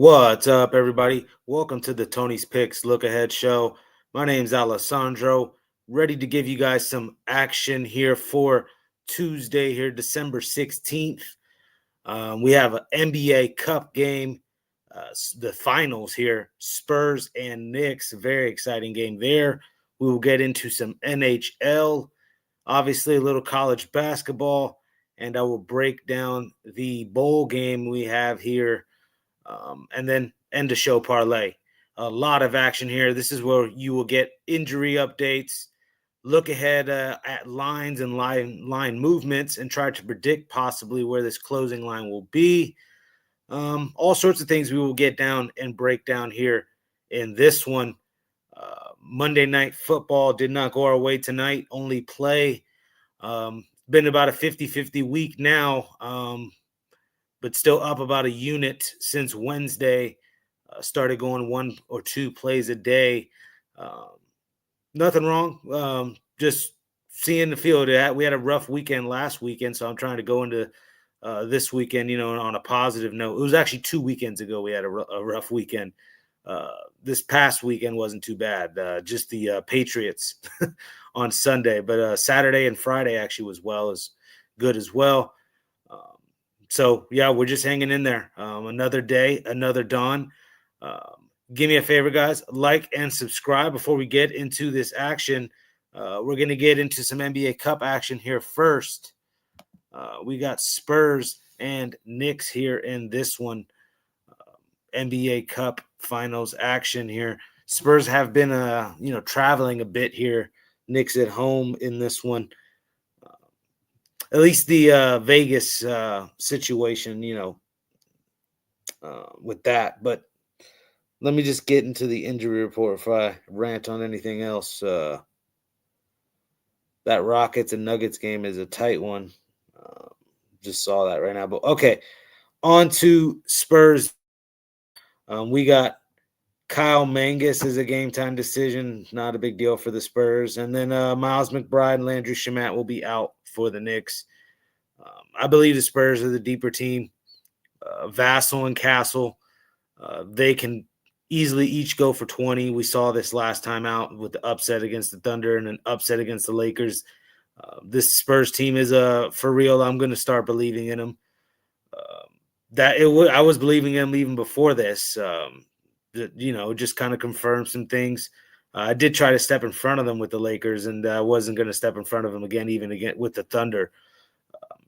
What's up, everybody? Welcome to the Tony's Picks Look Ahead Show. My name's Alessandro, ready to give you guys some action here for Tuesday, here, December 16th. We have an NBA Cup game, the finals here, Spurs and Knicks. Very exciting game there. We will get into some NHL, obviously a little college basketball, and I will break down the bowl game we have here and then end the show parlay. A lot of action here. This is where you will get injury updates, look ahead at lines and line movements, and try to predict possibly where this closing line will be. All sorts of things we will get down and break down here in this one. Monday Night Football did not go our way tonight, only play. Been about a 50-50 week now. But still up about a unit since Wednesday. Started going one or two plays a day. Nothing wrong. Just seeing the field. We had a rough weekend last weekend, so I'm trying to go into this weekend, on a positive note. It was actually 2 weekends ago we had a rough weekend. This past weekend wasn't too bad. Just the Patriots on Sunday, but Saturday and Friday actually was good as well. So, yeah, we're just hanging in there. Another day, another dawn. Give me a favor, guys. Like and subscribe before we get into this action. We're going to get into some NBA Cup action here first. We got Spurs and Knicks here in this one. NBA Cup finals action here. Spurs have been, traveling a bit here. Knicks at home in this one. At least the Vegas situation, with that. But let me just get into the injury report before I rant on anything else. That Rockets and Nuggets game is a tight one. Just saw that right now. But okay, on to Spurs. We got Kyle Mangus is a game time decision. Not a big deal for the Spurs. And then Miles McBride and Landry Shamet will be out for the Knicks. I believe the Spurs are the deeper team. Vassell and Castle, they can easily each go for 20. We saw this last time out with the upset against the Thunder and an upset against the Lakers. This Spurs team is for real. I'm going to start believing in them. I was believing in them even before this. Just kind of confirmed some things. I did try to step in front of them with the Lakers, and I wasn't going to step in front of them again with the Thunder.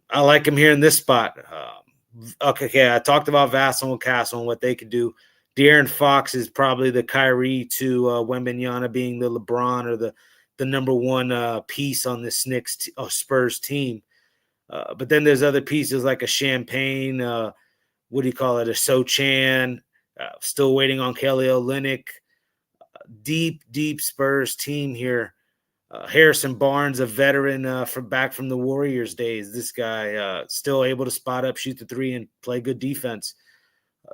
I like him here in this spot. I talked about Vassell and Castle and what they could do. De'Aaron Fox is probably the Kyrie to Wembanyama being the LeBron or the number one piece on this Spurs team. But then there's other pieces like a Champagne, a Sochan, still waiting on Kelly Olynyk. Deep Spurs team here. Harrison Barnes, a veteran back from the Warriors days. This guy still able to spot up, shoot the three, and play good defense.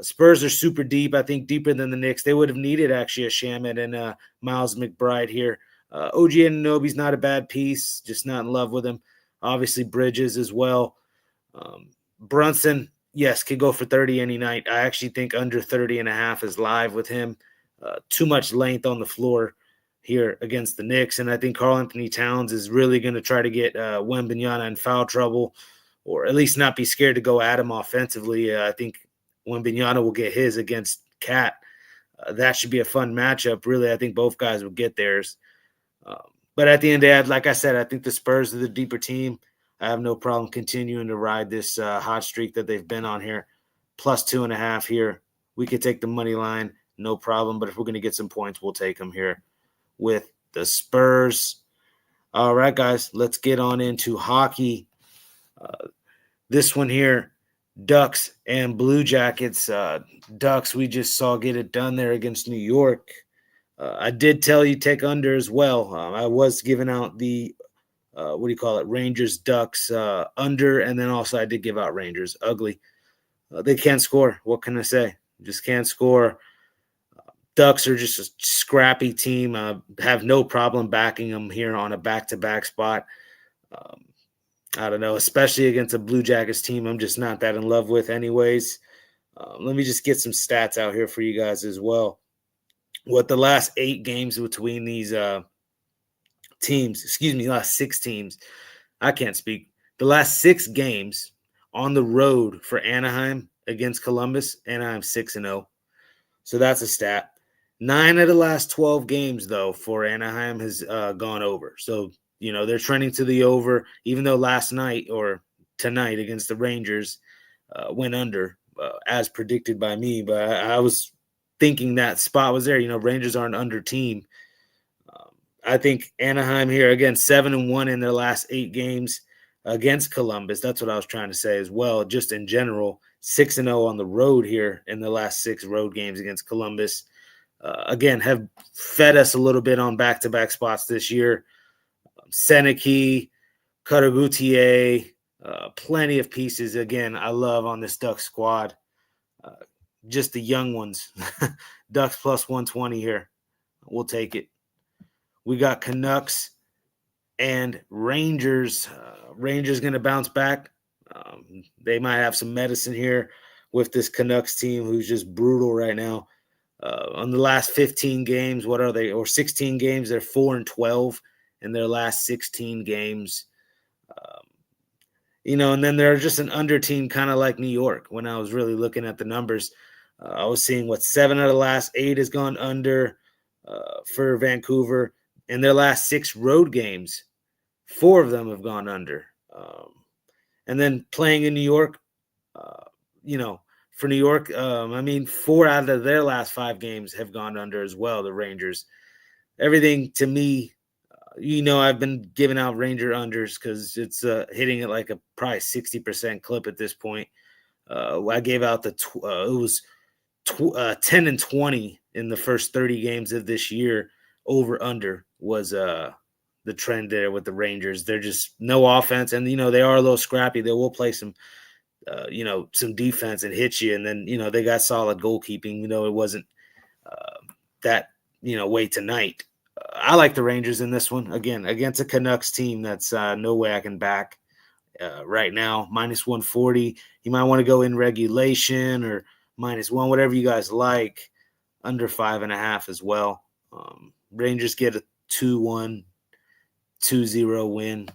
Spurs are super deep. I think deeper than the Knicks. They would have needed actually a Shamet and Miles McBride here. OG Anunoby's not a bad piece, just not in love with him. Obviously Bridges as well. Brunson, yes, could go for 30 any night. I actually think under 30 and a half is live with him. Too much length on the floor here against the Knicks, and I think Karl-Anthony Towns is really going to try to get Wembanyama in foul trouble, or at least not be scared to go at him offensively. I think Wembanyama will get his against Cat. That should be a fun matchup. Really, I think both guys will get theirs. But at the end of the day, like I said, I think the Spurs are the deeper team. I have no problem continuing to ride this hot streak that they've been on here. Plus 2.5 here. We could take the money line, no problem. But if we're going to get some points, we'll take them here with the Spurs. All right, guys, let's get on into hockey. This one here, Ducks and Blue Jackets. Ducks, we just saw get it done there against New York. I did tell you take under as well. I was giving out the, Rangers, Ducks under, and then also I did give out Rangers. Ugly. They can't score. What can I say? Just can't score. Ducks are just a scrappy team. Have no problem backing them here on a back-to-back spot. I don't know, especially against a Blue Jackets team I'm just not that in love with anyways. Let me just get some stats out here for you guys as well. What the last 8 games between these last 6 teams. I can't speak. The last 6 games on the road for Anaheim against Columbus, Anaheim 6-0. So that's a stat. 9 of the last 12 games, though, for Anaheim has gone over. So, they're trending to the over, even though last night or tonight against the Rangers went under, as predicted by me. But I was thinking that spot was there. Rangers are an under team. I think Anaheim here, again, 7-1 in their last 8 games against Columbus. That's what I was trying to say as well. Just in general, 6-0 on the road here in the last 6 road games against Columbus. Again, have fed us a little bit on back-to-back spots this year. Seneke, Cutter Gauthier, plenty of pieces. Again, I love on this Ducks squad. Just the young ones. Ducks plus 120 here. We'll take it. We got Canucks and Rangers. Rangers going to bounce back. They might have some medicine here with this Canucks team who's just brutal right now. On the last 15 games, what are they? Or 16 games, they're 4-12 in their last 16 games. And then they're just an under team, kind of like New York. When I was really looking at the numbers, I was seeing 7 out of the last 8 has gone under for Vancouver. In their last 6 road games, 4 of them have gone under. And then playing in New York, for New York, 4 out of their last 5 games have gone under as well, the Rangers. Everything to me, I've been giving out Ranger unders because it's hitting at like a probably 60% clip at this point. I gave out it was 10-20 in the first 30 games of this year. Over under was the trend there with the Rangers. They're just no offense, and they are a little scrappy. They will play some some defense and hit you, and then they got solid goalkeeping. It wasn't that way tonight. I like the Rangers in this one again against a Canucks team that's no way I can back right now. Minus 140. You might want to go in regulation or -1, whatever you guys like. Under 5.5 as well. Rangers get a 2-1, 2-0 win.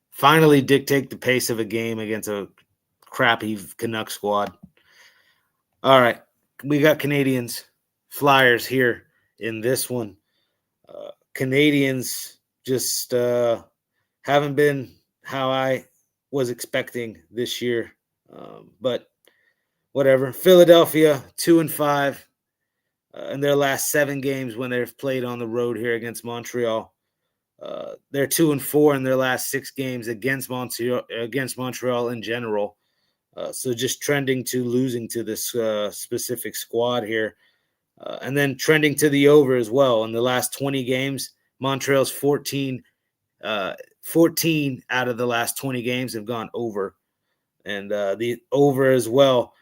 Finally dictate the pace of a game against a crappy Canucks squad. All right. We got Canadians, Flyers here in this one. Canadians just haven't been how I was expecting this year. But whatever. Philadelphia, 2-5. In their last 7 games when they've played on the road here against Montreal. They're 2-4 in their last 6 games against Montreal in general. So just trending to losing to this specific squad here. And then trending to the over as well. In the last 20 games, Montreal's 14 out of the last 20 games have gone over. And the over as well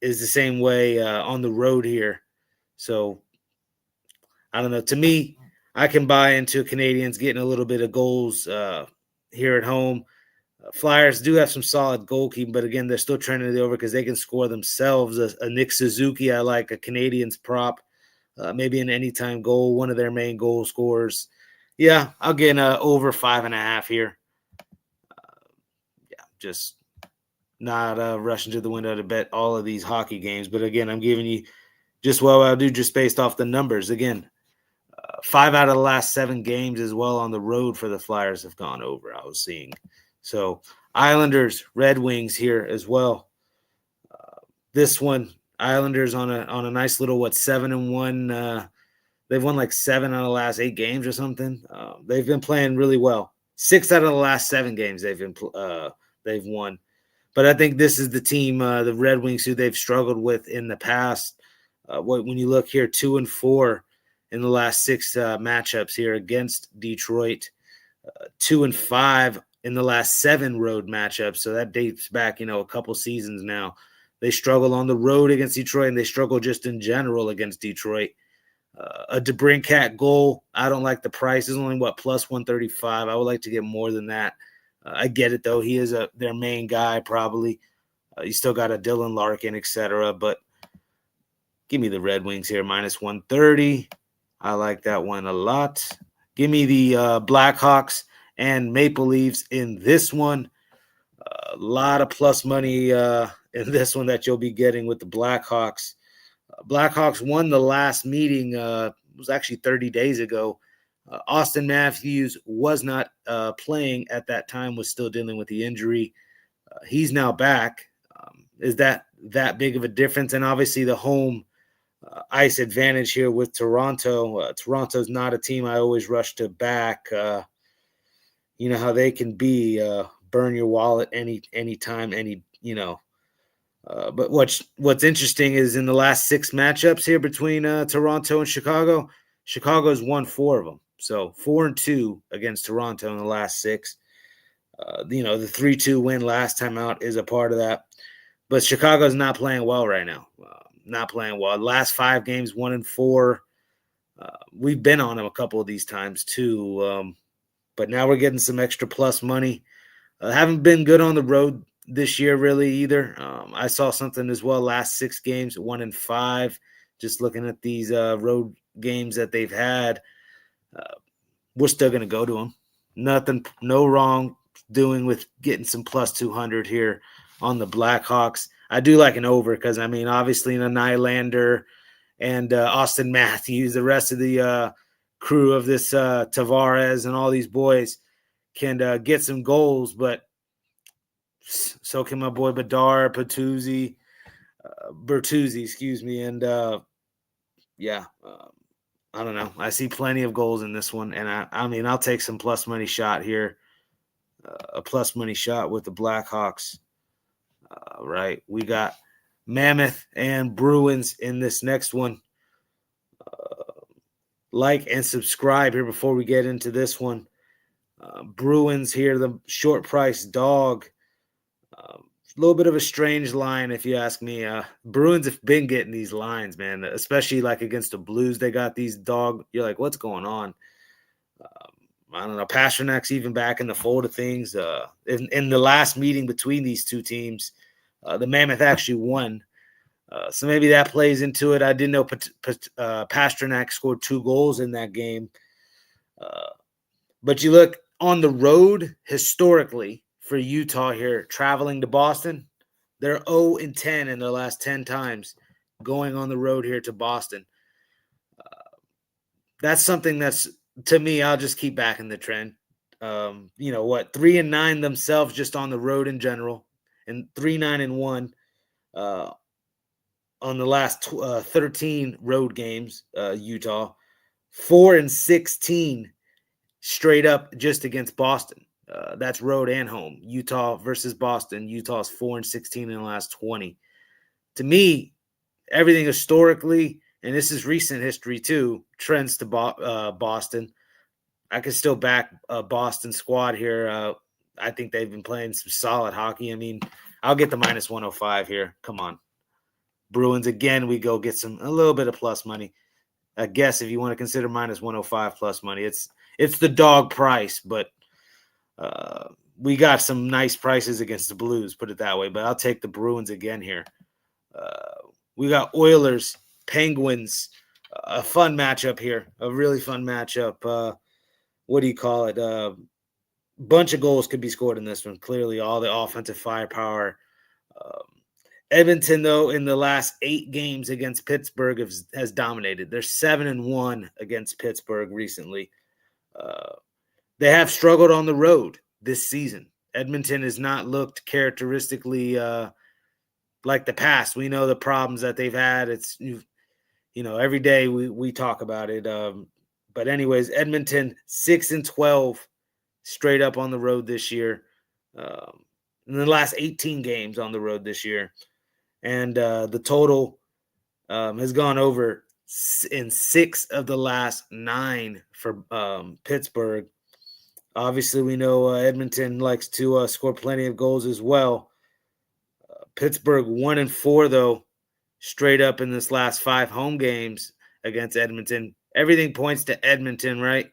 is the same way on the road here. So, I don't know. To me, I can buy into Canadians getting a little bit of goals here at home. Flyers do have some solid goalkeeping, but again, they're still trending to the over because they can score themselves. A Nick Suzuki, I like a Canadians prop, maybe an anytime goal, one of their main goal scorers. Yeah, I'll get over 5.5 here. Just not rushing to the window to bet all of these hockey games. But again, I'm giving you just what I'll do just based off the numbers. Again, 5 out of the last 7 games as well on the road for the Flyers have gone over, I was seeing. So Islanders, Red Wings here as well. This one, Islanders on a nice little 7-1. They've won like 7 out of the last 8 games or something. They've been playing really well. 6 out of the last 7 games they've won. But I think this is the team, the Red Wings, who they've struggled with in the past. When you look here, 2-4 in the last 6 matchups here against Detroit, 2-5 in the last 7 road matchups. So that dates back, a couple seasons now. They struggle on the road against Detroit, and they struggle just in general against Detroit. A DeBrincat goal, I don't like the price. It's only, plus 135. I would like to get more than that. I get it, though. He is their main guy, probably. You still got a Dylan Larkin, etc. But give me the Red Wings here, minus 130. I like that one a lot. Give me the Blackhawks and Maple Leafs in this one. A lot of plus money in this one that you'll be getting with the Blackhawks. Blackhawks won the last meeting. It was actually 30 days ago. Austin Matthews was not playing at that time, was still dealing with the injury. He's now back. Is that big of a difference? And obviously the home ice advantage here with Toronto. Toronto's not a team I always rush to back. You know how they can be, burn your wallet anytime, but what's interesting is in the last 6 matchups here between Toronto and Chicago, Chicago's won 4 of them. So 4-2 against Toronto in the last 6. The 3-2 win last time out is a part of that. But Chicago's not playing well right now. Not playing well. Last 5 games, 1-4. We've been on them a couple of these times too. But now we're getting some extra plus money. Haven't been good on the road this year really either. I saw something as well last 6 games, 1-5. Just looking at these road games that they've had, we're still going to go to them. No wrong doing with getting some plus 200 here on the Blackhawks. I do like an over because, obviously Nylander and Austin Matthews, the rest of the crew of this Tavares and all these boys can get some goals, but so can my boy Bertuzzi, and I don't know. I see plenty of goals in this one, and I'll take some plus money shot here, a plus money shot with the Blackhawks. Right, we got Mammoth and Bruins in this next one. Like and subscribe here before we get into this one. Bruins here, the short price dog. A little bit of a strange line, if you ask me. Bruins have been getting these lines, man, especially like against the Blues. They got these dog. You're like, what's going on? I don't know. Pasternak's even back in the fold of things. In the last meeting between these two teams, the Mammoth actually won. So maybe that plays into it. I didn't know Pastrnak scored 2 goals in that game. But you look on the road historically for Utah here, traveling to Boston, they're 0-10 in their last 10 times going on the road here to Boston. That's something that's, to me, I'll just keep backing the trend. 3-9 themselves just on the road in general, and 3-9-1 on the last 13 road games, Utah. 4-16 straight up just against Boston. That's road and home. Utah versus Boston. Utah's 4-16 in the last 20. To me, everything historically, and this is recent history too, trends to Boston. I can still back a Boston squad here. I think they've been playing some solid hockey. I'll get the minus 105 here. Come on. Bruins, again, we go get a little bit of plus money. I guess if you want to consider minus 105 plus money, it's the dog price, but we got some nice prices against the Blues, put it that way. But I'll take the Bruins again here. We got Oilers, Penguins, a fun matchup here, a really fun matchup. What do you call it? Bunch of goals could be scored in this one. Clearly, all the offensive firepower. Edmonton, though, in the last 8 games against Pittsburgh has dominated. They're 7-1 against Pittsburgh recently. They have struggled on the road this season. Edmonton has not looked characteristically like the past. We know the problems that they've had. It's, every day we talk about it. But anyways, Edmonton 6-12 straight up on the road this year. In the last 18 games on the road this year. And the total has gone over in 6 of the last 9 for Pittsburgh. Obviously, we know Edmonton likes to score plenty of goals as well. Pittsburgh 1-4, though, straight up in this last 5 home games against Edmonton. Everything points to Edmonton, right?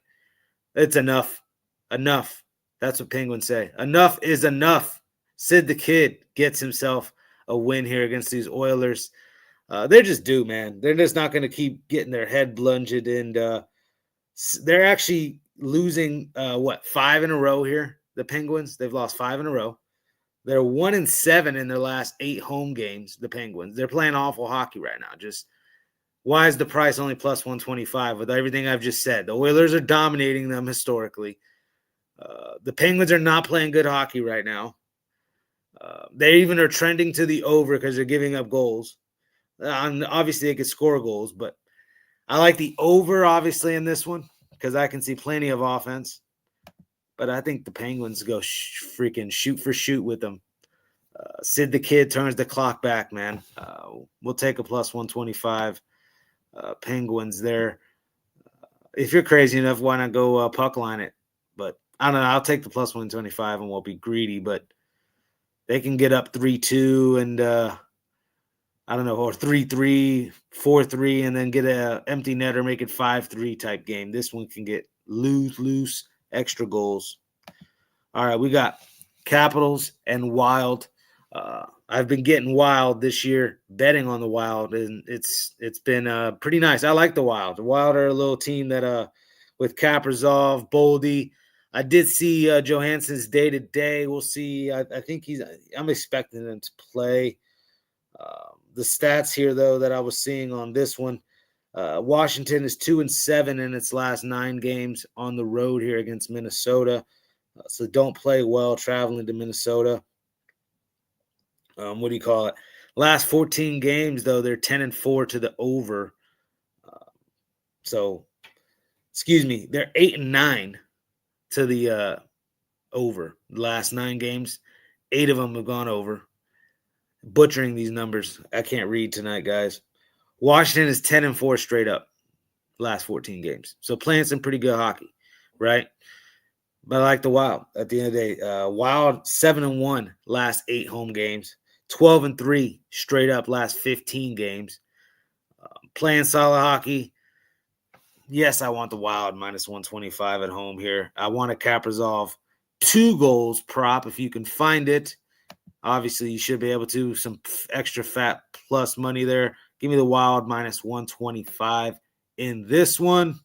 It's enough. Enough. That's what Penguins say. Enough is enough. Sid the Kid gets himself a win here against these Oilers. They're just due, man. They're just not going to keep getting their head plunged, and they're actually losing 5 in a row here. The Penguins, they've lost 5 in a row. They're 1-7 in their last 8 home games. The Penguins, they're playing awful hockey right now. Just why is the price only plus 125 with everything I've just said? The Oilers are dominating them historically. The Penguins are not playing good hockey right now. They even are trending to the over because they're giving up goals. Obviously, they could score goals, but I like the over, obviously, in this one because I can see plenty of offense. But I think the Penguins go freaking shoot for shoot with them. Sid the Kid turns the clock back, man. We'll take a plus 125. Penguins there. If you're crazy enough, why not go puck line it? But I don't know. I'll take the plus 125 and we'll be greedy, but they can get up 3-2 and I don't know, or 3-3, 4-3, and then get an empty net or make it 5-3 type game. This one can get loose, extra goals. All right, we got Capitals and Wild. I've been getting Wild this year, betting on the Wild, and it's been pretty nice. I like the Wild. The Wild are a little team that with Kaprizov, Boldy. I did see Johansson's day-to-day. We'll see. I think I'm expecting him to play. The stats here, though, that I was seeing on this one, Washington is 2-7 in its last 9 games on the road here against Minnesota. So don't play well traveling to Minnesota. What do you call it? Last 14 games, though, they're 10-4 to the over. They're 8-9 to the over. The last 9 games, 8 of them have gone over. Butchering these numbers. I can't read tonight, guys. Washington is 10-4 straight up last 14 games. So playing some pretty good hockey, right? But I like the Wild at the end of the day. Wild 7-1 last 8 home games. 12-3 straight up last 15 games. Playing solid hockey. Yes, I want the Wild minus 125 at home here. I want a Kaprizov 2 goals prop if you can find it. Obviously, you should be able to. Some extra fat plus money there. Give me the Wild minus 125 in this one.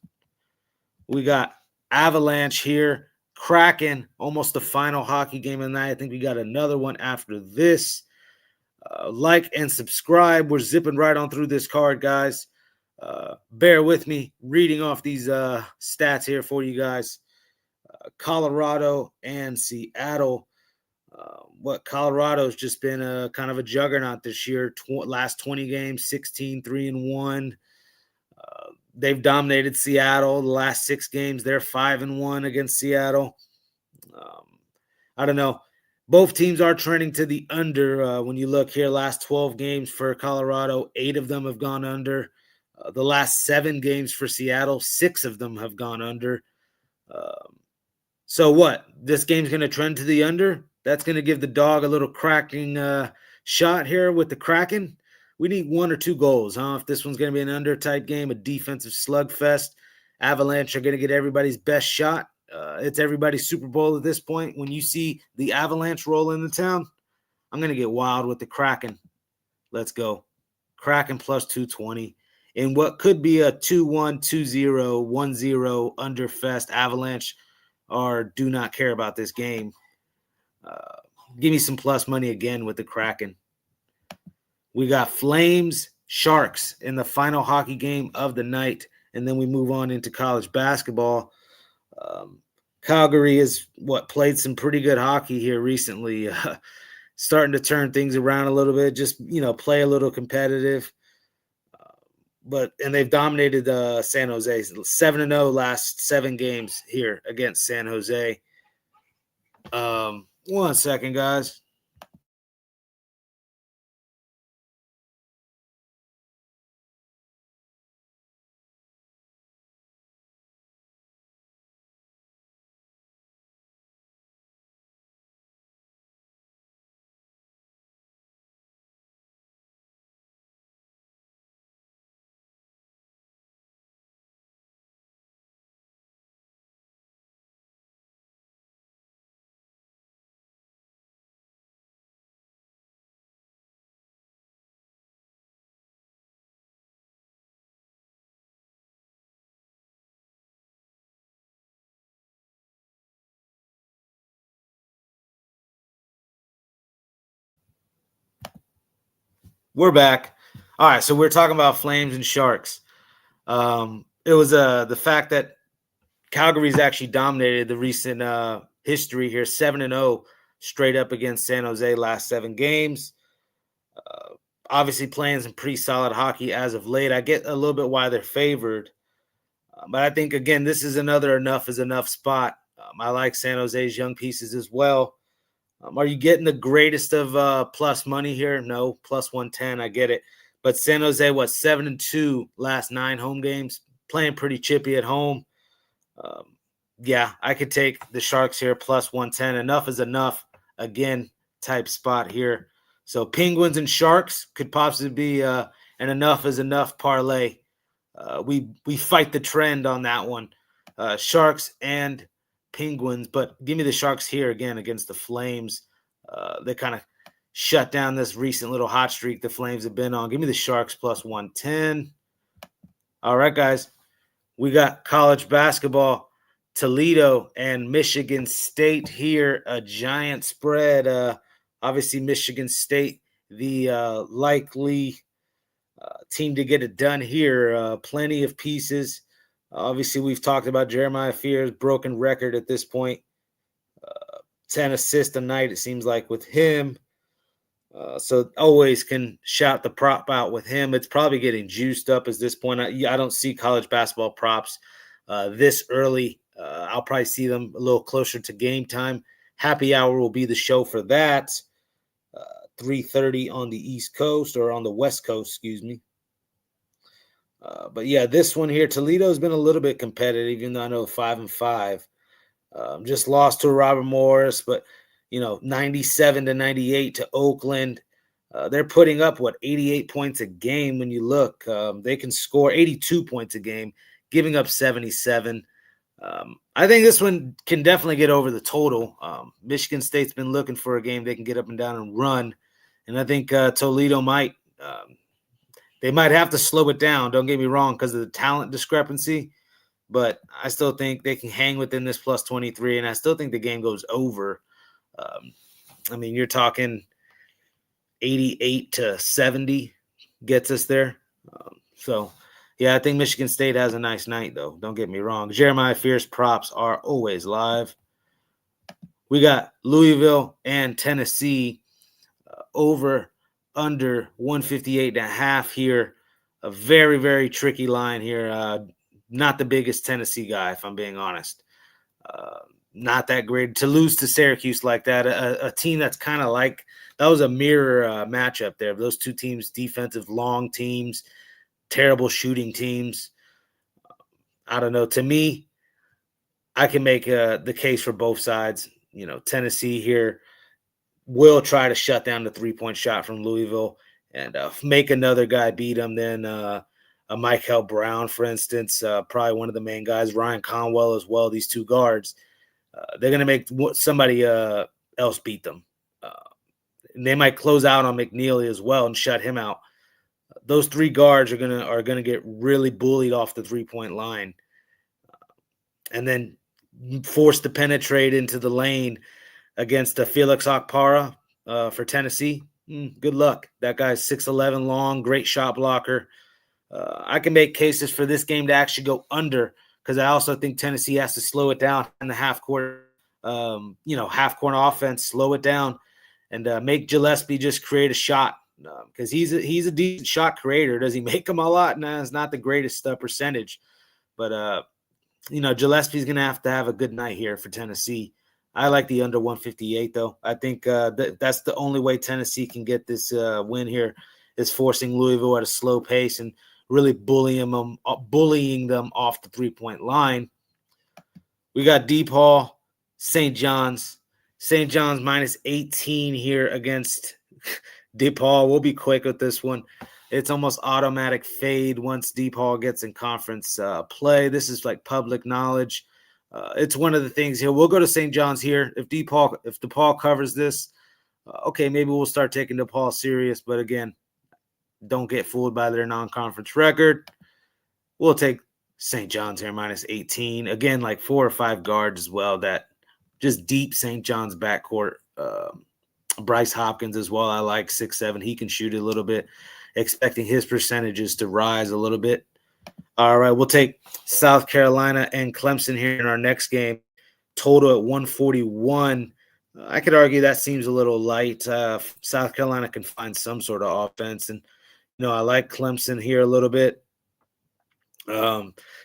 We got Avalanche here. Kraken, almost the final hockey game of the night. I think we got another one after this. Like and subscribe. We're zipping right on through this card, guys. Bear with me reading off these stats here for you guys. Colorado and Seattle. Colorado's just been a kind of a juggernaut this year. Last 20 games, 16-3-1. They've dominated Seattle. The last 6 games, they're 5-1 against Seattle. I don't know. Both teams are trending to the under. When you look here, last 12 games for Colorado, 8 of them have gone under. The last 7 games for Seattle, 6 of them have gone under. So what? This game's going to trend to the under? That's going to give the dog a little cracking shot here with the Kraken. We need 1 or 2 goals, huh? If this one's going to be an under type game, a defensive slugfest, Avalanche are going to get everybody's best shot. It's everybody's Super Bowl at this point. When you see the Avalanche roll into town, I'm going to get wild with the Kraken. Let's go. Kraken plus 220. In what could be a 2-1, 2-0, 1-0 underfest, Avalanche do not care about this game. Give me some plus money again with the Kraken. We got Flames, Sharks in the final hockey game of the night, and then we move on into college basketball. Calgary has played some pretty good hockey here recently, starting to turn things around a little bit, just play a little competitive. And they've dominated San Jose, 7-0 last 7 games here against San Jose. 1 second, guys. We're back. All right, so we're talking about Flames and Sharks. It was the fact that Calgary's actually dominated the recent history here, 7-0 straight up against San Jose last 7 games. Obviously playing some pretty solid hockey as of late. I get a little bit why they're favored. But I think, again, this is another enough is enough spot. I like San Jose's young pieces as well. Are you getting the greatest of plus money here? No, plus 110. I get it. But San Jose, 7-2 last 9 home games, playing pretty chippy at home. Yeah, I could take the Sharks here plus 110. Enough is enough. Again, type spot here. So Penguins and Sharks could possibly be an enough is enough parlay. We fight the trend on that one. Sharks and Penguins, but give me the Sharks here again against the Flames. They kind of shut down this recent little hot streak the Flames have been on. Give me the Sharks plus 110. All right, guys. We got college basketball. Toledo and Michigan State here. A giant spread. Obviously, Michigan State, the likely team to get it done here. Plenty of pieces. Obviously, we've talked about Jeremiah Fears' broken record at this point. 10 assists a night, it seems like, with him. So always can shout the prop out with him. It's probably getting juiced up at this point. I don't see college basketball props this early. I'll probably see them a little closer to game time. Happy hour will be the show for that. 3:30 on the East Coast, or on the West Coast, excuse me. But yeah, this one here, Toledo's been a little bit competitive, even though I know 5-5. Just lost to Robert Morris, but 97-98 to Oakland. They're putting up 88 points a game. When you look, they can score 82 points a game, giving up 77. I think this one can definitely get over the total. Michigan State's been looking for a game they can get up and down and run, and I think Toledo might. They might have to slow it down. Don't get me wrong, because of the talent discrepancy. But I still think they can hang within this plus 23, and I still think the game goes over. You're talking 88-70 gets us there. Yeah, I think Michigan State has a nice night, though. Don't get me wrong. Jeremiah Fears props are always live. We got Louisville and Tennessee over under 158.5 here. A very, very tricky line here. Not the biggest Tennessee guy, if I'm being honest. Not that great. To lose to Syracuse like that, a team that's kind of like – that was a mirror matchup there. Those two teams, defensive, long teams, terrible shooting teams. I don't know. To me, I can make the case for both sides. Tennessee here will try to shut down the three-point shot from Louisville and make another guy beat them. Then a Michael Brown, for instance, probably one of the main guys, Ryan Conwell as well, these two guards. They're going to make somebody else beat them. And they might close out on McNeely as well and shut him out. Those three guards are gonna get really bullied off the three-point line, and then forced to penetrate into the lane against Felix Okpara for Tennessee. Good luck. That guy's 6'11", long, great shot blocker. I can make cases for this game to actually go under, because I also think Tennessee has to slow it down in the half-court, half-court offense, slow it down, and make Gillespie just create a shot. Because he's a decent shot creator. Does he make them a lot? No, it's not the greatest percentage. But, Gillespie's going to have a good night here for Tennessee. I like the under 158, though. I think that's the only way Tennessee can get this win here, is forcing Louisville at a slow pace and really bullying them off the three-point line. We got DePaul, St. John's. St. John's minus 18 here against DePaul. We'll be quick with this one. It's almost automatic fade once DePaul gets in conference play. This is like public knowledge. It's one of the things here. We'll go to St. John's here. If DePaul covers this, okay, maybe we'll start taking DePaul serious. But again, don't get fooled by their non-conference record. We'll take St. John's here minus 18. Again, like 4 or 5 guards as well. That just deep St. John's backcourt. Bryce Hopkins as well. I like 6'7". He can shoot a little bit, expecting his percentages to rise a little bit. All right, we'll take South Carolina and Clemson here in our next game. Total at 141. I could argue that seems a little light. South Carolina can find some sort of offense, and I like Clemson here a little bit.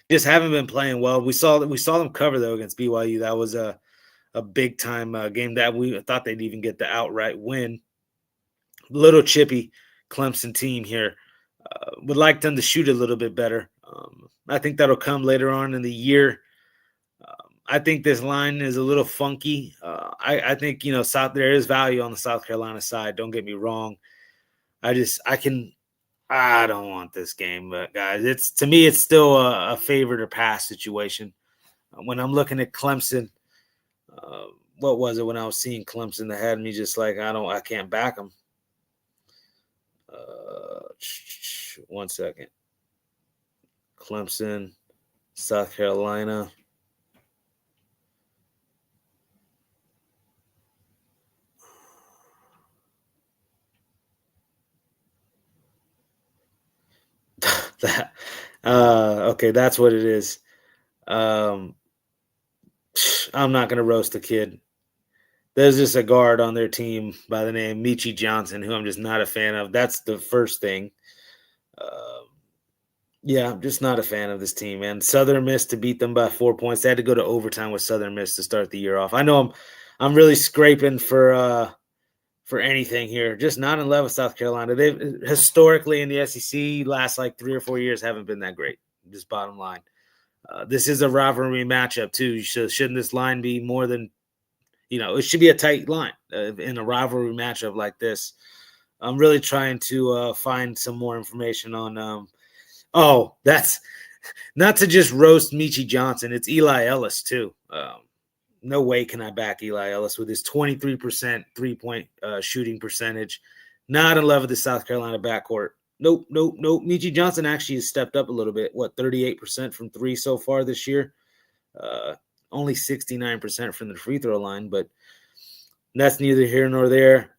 Just haven't been playing well. We saw them cover though against BYU. That was a big time game that we thought they'd even get the outright win. Little chippy Clemson team here. Would like them to shoot a little bit better. I think that'll come later on in the year. I think this line is a little funky. I think there is value on the South Carolina side. Don't get me wrong. I don't want this game, but guys, to me it's still a favorite or pass situation. When I'm looking at Clemson, what was it when I was seeing Clemson that had me just like I can't back them. 1 second. Clemson, South Carolina. Okay, that's what it is. I'm not gonna roast the kid. There's just a guard on their team by the name Meechie Johnson, who I'm just not a fan of. That's the first thing. Yeah, I'm just not a fan of this team, man. Southern Miss to beat them by 4 points. They had to go to overtime with Southern Miss to start the year off. I know I'm really scraping for anything here. Just not in love with South Carolina. They've historically in the SEC last like 3 or 4 years haven't been that great. Just bottom line. This is a rivalry matchup too. Shouldn't this line be more than it should be a tight line in a rivalry matchup like this. I'm really trying to find some more information on. That's not to just roast Meechie Johnson. It's Eli Ellis too. No way can I back Eli Ellis with his 23% 3-point shooting percentage. Not in love with the South Carolina backcourt. Nope. Meechie Johnson actually has stepped up a little bit. 38% from 3 so far this year. Only 69% from the free throw line, but that's neither here nor there.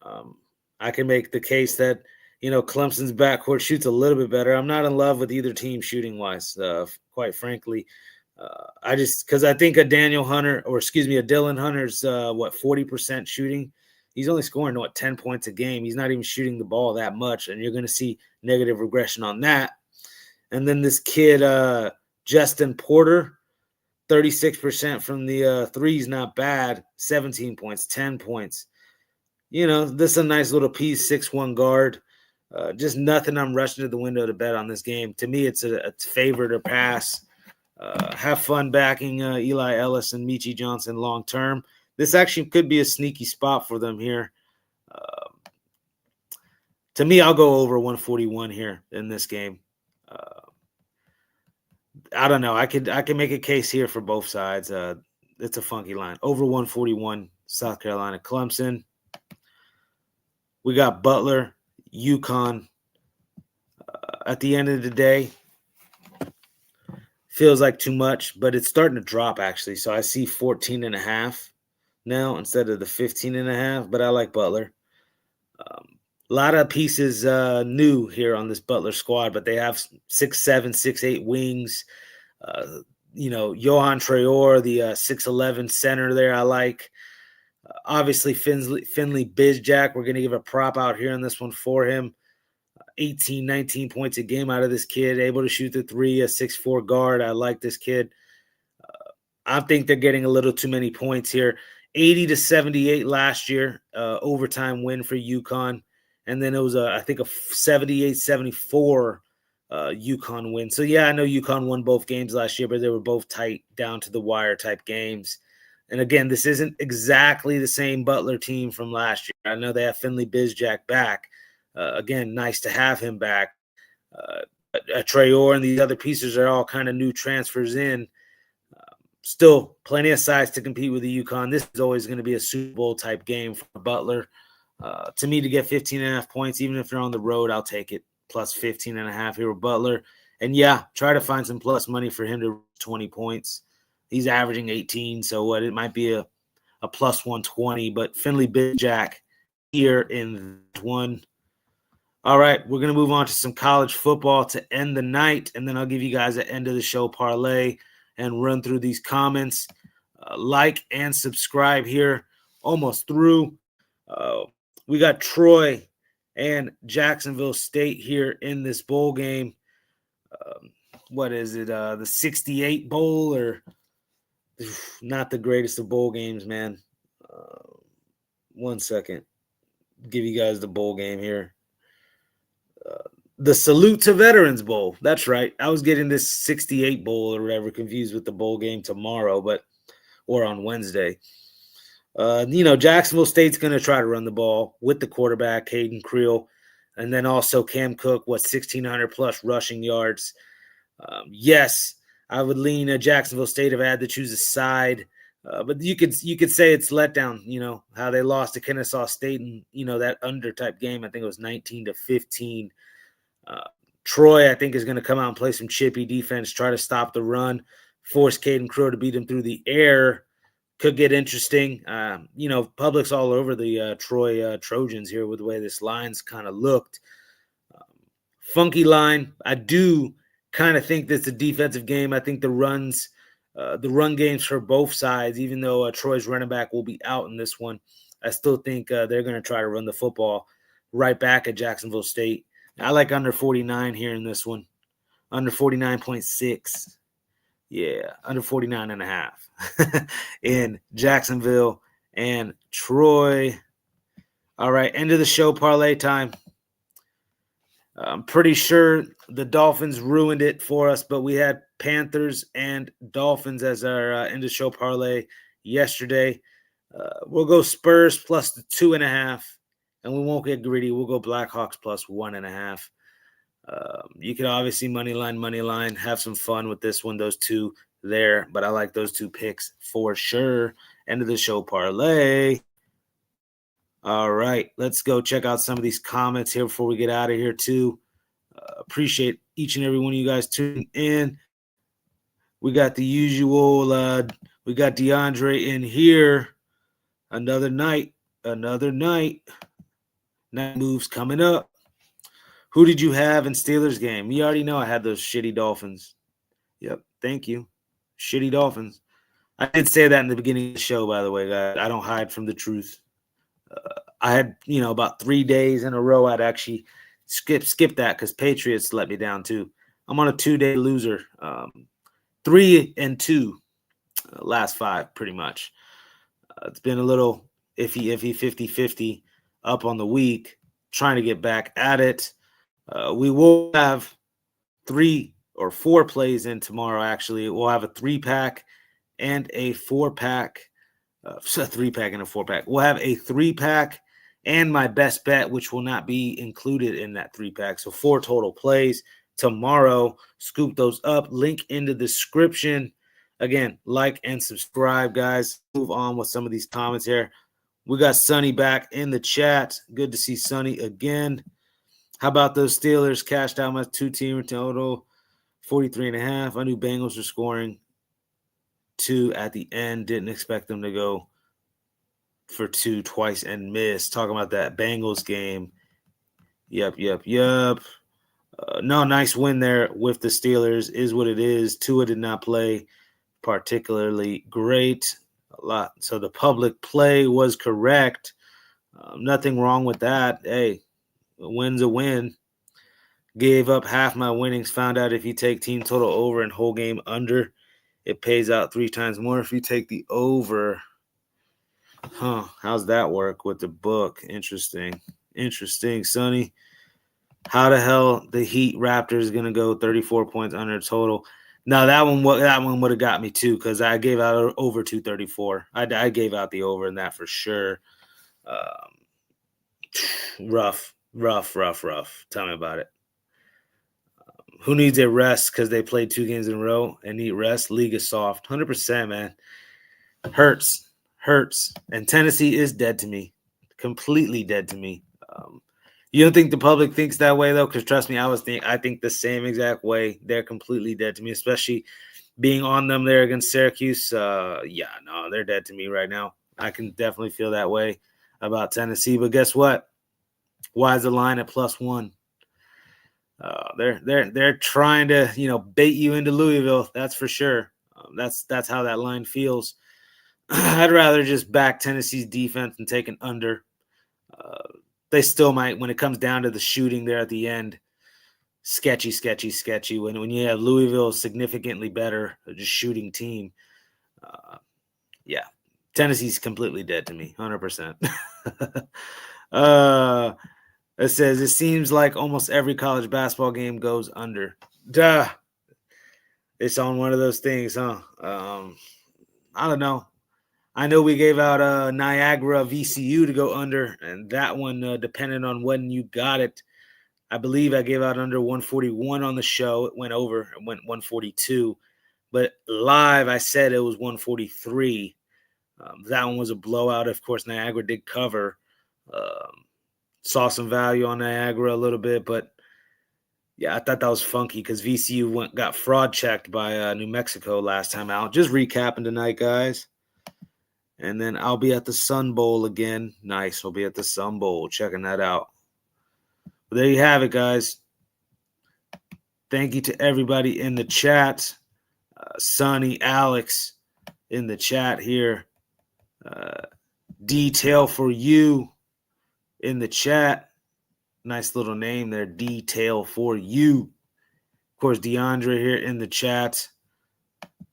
I can make the case that, Clemson's backcourt shoots a little bit better. I'm not in love with either team shooting wise, quite frankly. Because I think a Dylan Hunter's 40% shooting. He's only scoring 10 points a game. He's not even shooting the ball that much, and you're going to see negative regression on that. And then this kid, Justin Porter, 36% from the three is not bad. 17 points, 10 points. This is a nice little piece, 6'1" guard. Just nothing I'm rushing to the window to bet on this game. To me, it's a favorite or pass. Have fun backing Eli Ellis and Meechie Johnson long term. This actually could be a sneaky spot for them here. To me, I'll go over 141 here in this game. I don't know. I can make a case here for both sides. It's a funky line. Over 141, South Carolina, Clemson. We got Butler, UConn. At the end of the day, feels like too much, but it's starting to drop actually. So I see 14.5 now instead of the 15.5, but I like Butler. A lot of pieces new here on this Butler squad, but they have 6'7", 6'8" wings. Johan Traore, the 6'11" center there, I like. Obviously, Finley Bizjack, we're going to give a prop out here on this one for him. 18, 19 points a game out of this kid, able to shoot the three, a 6'4" guard. I like this kid. I think they're getting a little too many points here. 80-78 last year, overtime win for UConn. And then it was, I think, a 78-74 UConn win. So, yeah, I know UConn won both games last year, but they were both tight, down to the wire type games. And, again, this isn't exactly the same Butler team from last year. I know they have Finley Bizjack back. Again, nice to have him back. Traore and these other pieces are all kind of new transfers in. Still plenty of size to compete with the UConn. This is always going to be a Super Bowl type game for Butler. To me, to get 15.5 points, even if they're on the road, I'll take it. Plus 15.5 here with Butler. And, yeah, try to find some plus money for him to 20 points. He's averaging 18, so it might be a plus 120. But Finley Bizjack, here in that one. All right, we're going to move on to some college football to end the night, and then I'll give you guys an end of the show parlay and run through these comments. Like and subscribe here. Almost through. We got Troy and Jacksonville State here in this bowl game. What is it? The 68 Bowl, or not the greatest of bowl games, man. 1 second. Give you guys the bowl game here. The Salute to Veterans Bowl. That's right. I was getting this 68 Bowl or whatever confused with the bowl game tomorrow, or on Wednesday. Jacksonville State's going to try to run the ball with the quarterback, Hayden Creel, and then also Cam Cook, 1,600 plus rushing yards. Yes, I would lean Jacksonville State if I had to choose a side. But you could say it's letdown, how they lost to Kennesaw State and, that under type game. I think it was 19-15. Troy, I think, is going to come out and play some chippy defense, try to stop the run, force Caden Crow to beat him through the air. Could get interesting. Public's all over the Troy Trojans here with the way this line's kind of looked. Funky line. I do kind of think that's a defensive game. I think the run games for both sides, even though Troy's running back will be out in this one, I still think they're going to try to run the football right back at Jacksonville State. I like under 49 here in this one. Under 49.6. Yeah, under 49.5 in Jacksonville and Troy. All right, end of the show, parlay time. I'm pretty sure the Dolphins ruined it for us, but we had Panthers and Dolphins as our end of show parlay yesterday. We'll go Spurs plus the 2.5, and we won't get greedy. We'll go Blackhawks plus 1.5. You can obviously money line, have some fun with this one, those two there, but I like those two picks for sure. End of the show parlay. All right, let's go check out some of these comments here before we get out of here too. Appreciate each and every one of you guys tuning in. We got the usual, we got DeAndre in here. Another night. Night moves coming up. Who did you have in Steelers game? You already know I had those shitty Dolphins. Yep, thank you. Shitty Dolphins. I did say that in the beginning of the show, by the way, guys. I don't hide from the truth. I had, about 3 days in a row I'd actually skip that because Patriots let me down too. I'm on a 2-day loser. 3-2 last 5 pretty much. It's been a little iffy, 50-50 up on the week. Trying to get back at it. We will have 3 or 4 plays in tomorrow, actually. We'll have a 3-pack and a 4-pack. A 3-pack and a 4-pack. We'll have a 3-pack and my best bet, which will not be included in that 3-pack. So 4 total plays tomorrow. Scoop those up. Link in the description. Again, like and subscribe, guys. Move on with some of these comments here. We got Sonny back in the chat. Good to see Sonny again. How about those Steelers? Cashed out my 2-team total, 43.5. I knew Bengals were scoring 2 at the end. Didn't expect them to go for 2 twice and miss. Talking about that Bengals game. Yep. No, nice win there with the Steelers. Is what it is. Tua did not play particularly great. A lot. So the public play was correct. Nothing wrong with that. Hey, a win's a win. Gave up half my winnings. Found out if you take team total over and whole game under, it pays out 3 times more if you take the over. How's that work with the book? Interesting, Sonny. How the hell the Heat Raptors going to go 34 points under total? No, that one would have got me too because I gave out over 234. I gave out the over in that for sure. Rough. Tell me about it. Who needs a rest because they played 2 games in a row and need rest? League is soft. 100%, man. Hurts. And Tennessee is dead to me. Completely dead to me. You don't think the public thinks that way, though? Because trust me, I think the same exact way. They're completely dead to me, especially being on them there against Syracuse. They're dead to me right now. I can definitely feel that way. about Tennessee. But guess what? Why is the line at +1? They're trying to bait you into Louisville. That's for sure. That's how that line feels. I'd rather just back Tennessee's defense and take an under. They still might, when it comes down to the shooting there at the end, sketchy. When you have Louisville significantly better, just shooting team. Yeah, Tennessee's completely dead to me, 100%. It says, it seems like almost every college basketball game goes under. Duh. It's on one of those things, huh? I don't know. I know we gave out Niagara VCU to go under, and that one, depending on when you got it, I believe I gave out under 141 on the show. It went over. It went 142. But live, I said it was 143. That one was a blowout. Of course, Niagara did cover. Saw some value on Niagara a little bit, but yeah, I thought that was funky because VCU got fraud checked by New Mexico last time out. Just recapping tonight, guys. And then I'll be at the Sun Bowl again. Nice. I'll be at the Sun Bowl. Checking that out. But there you have it, guys. Thank you to everybody in the chat. Sonny, Alex in the chat here. Detail for you in the chat. Nice little name there. Detail for you. Of course, DeAndre here in the chat.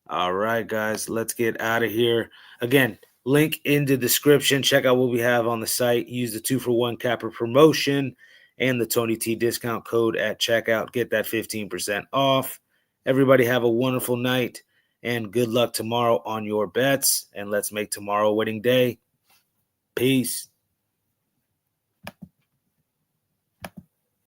All right, guys. Let's get out of here. Again, link in the description. Check out what we have on the site. Use the 2-for-1 Capper promotion and the Tony T discount code at checkout. Get that 15% off. Everybody have a wonderful night and good luck tomorrow on your bets. And let's make tomorrow a winning day. Peace.